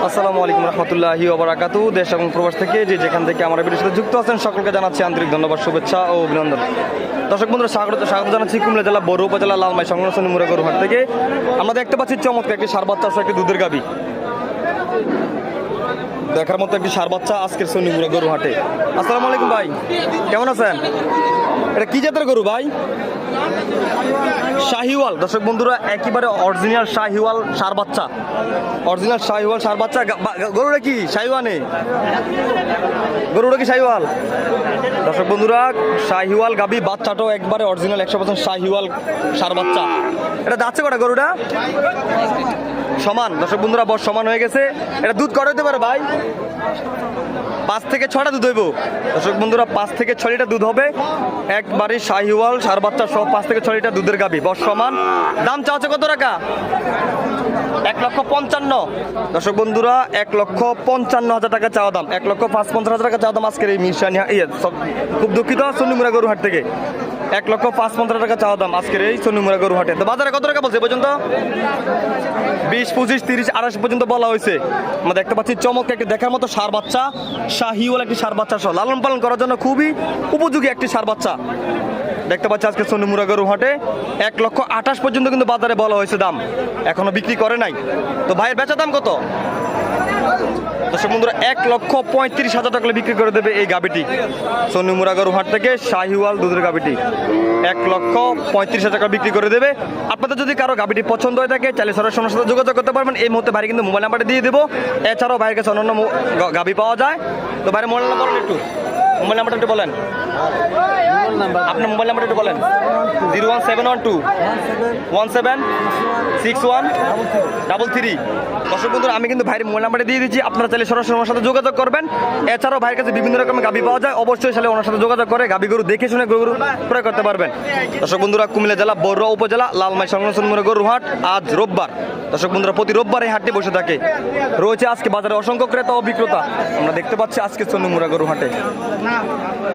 আসসালামু আলাইকুম রহমতুল্লাহি ওয়া বারাকাতুহু। দেশ এবং প্রবাস থেকে যেখান থেকে আমার ভিডিওর সাথে যুক্ত আছেন সকলকে জানাচ্ছি আন্তরিক ধন্যবাদ, শুভেচ্ছা ও অভিনন্দন। দর্শক বন্ধুরা, স্বাগত জানাচ্ছি কুমিল্লা জেলা বড় উপজেলা লালমাই সংলগ্ন সোনিমুরা গরুহাট থেকে। আমরা দেখতে পাচ্ছি চমৎকার একটি ষাঁড় বাচ্চা একটি দুধের গাভী, দেখার মতো একটি ষাঁড় বাচ্চা আজকের সোনিমুরা গরুহাটে। আসসালামু আলাইকুম ভাই, কেমন আছেন? এটা কি জাতের গরু ভাই? শাহিওয়াল। দর্শক বন্ধুরা, একেবারে অরিজিনাল শাহিওয়াল ষাঁড় বাচ্চা, অরিজিনাল শাহিওয়াল ষাঁড় বাচ্চা। গরুটা কি শাহিওয়ানে? গরুটা কি শাহিওয়াল? দর্শক বন্ধুরা, শাহিওয়াল গাবি, বাচ্চাটাও একবারে অরিজিনাল 100% শাহিওয়াল ষাঁড় বাচ্চা। এটা যাচ্ছে কটা গরুটা? সমান। দর্শক বন্ধুরা, বয়স সমান হয়ে গেছে। এটা দুধ কটা হতে পারে ভাই? 5 থেকে 6টা দুধ হইব। দর্শক বন্ধুরা, 5 থেকে 6 লিটার দুধ হবে। একবারে শাহিওয়াল ষাঁড় বাচ্চা সহ 5 থেকে 6 লিটার দুধের গাবি, বয়স সমান। দাম চাচ্ছে কত টাকা? 1,55,000। দর্শক বন্ধুরা, 1,55,000 টাকা চাওয়া দাম। 1,55,000 টাকা চাওয়া দাম আজকের এই মিশানি, খুব দুঃখিত, সোনিমুরা গরুহাট থেকে 1,55,000 টাকা চাওয়া দাম আজকের এই সোনিমুরা গরুহাটে। তো বাজারে কত টাকা বলছে পর্যন্ত? 20, 25, 30, 28 পর্যন্ত বলা হয়েছে। আমরা দেখতে পাচ্ছি চমৎকার একটি দেখার মতো ষাঁড় বাচ্চা, শাহিওয়াল একটি ষাঁড় বাচ্চা সহ লালন পালন করার জন্য খুবই উপযোগী একটি ষাঁড় বাচ্চা দেখতে পাচ্ছি আজকে সোনিমুরা গরুহাটে। 1,28,000 পর্যন্ত কিন্তু বাজারে বলা হয়েছে দাম, এখনো বিক্রি করে নাই। তো ভাইয়ের বেচা দাম কত? দর্শক বন্ধুরা, 1,35,000 টাকা বিক্রি করে দেবে এই গাবিটি সোনিমুরা গরুহাট থেকে, শাহিওয়াল দুধের গাবিটি 1,35,000 টাকা বিক্রি করে দেবে। আপনাদের যদি কারো গাবিটি পছন্দ হয়ে থাকে চাইলে সরাসরি আমার সাথে যোগাযোগ করতে পারবেন। এই মুহূর্তে ভাই কিন্তু মোবাইল নাম্বারটা দিয়ে দেবো। এছাড়াও ভাইয়ের কাছে অন্যান্য গাবি পাওয়া যায়। তো ভাইয়ের মোবাইল নাম্বার একটু, মোবাইল নাম্বারটা একটু বলেন। আপনার মোবাইল নাম্বারটা একটু বলেন। 01712176133। দর্শক বন্ধুরা, আমি কিন্তু ভাইয়ের মোবাইল নাম্বারটা দিয়ে দিচ্ছি, আপনারা চাইলে সরাসরি ওনার সাথে যোগাযোগ করবেন। এছাড়াও ভাইয়ের কাছে বিভিন্ন রকমের গাবি পাওয়া যায়, অবশ্যই চাইলে ওনার সাথে যোগাযোগ করে গাবি গরু দেখে শুনে গরু ক্রয় করতে পারবেন। দর্শক বন্ধুরা, কুমিল্লা জেলা বড়ুয়া উপজেলা লালমাই সংলগ্ন সোনিমুরা গরুহাট, আজ রোববার। দর্শক বন্ধুরা, প্রতি রোববার এই হাটটি বসে থাকে। রয়েছে আজকে বাজারে অসংখ্য ক্রেতা ও বিক্রেতা আমরা দেখতে পাচ্ছি আজকে সোনিমুরা গরুহাটে।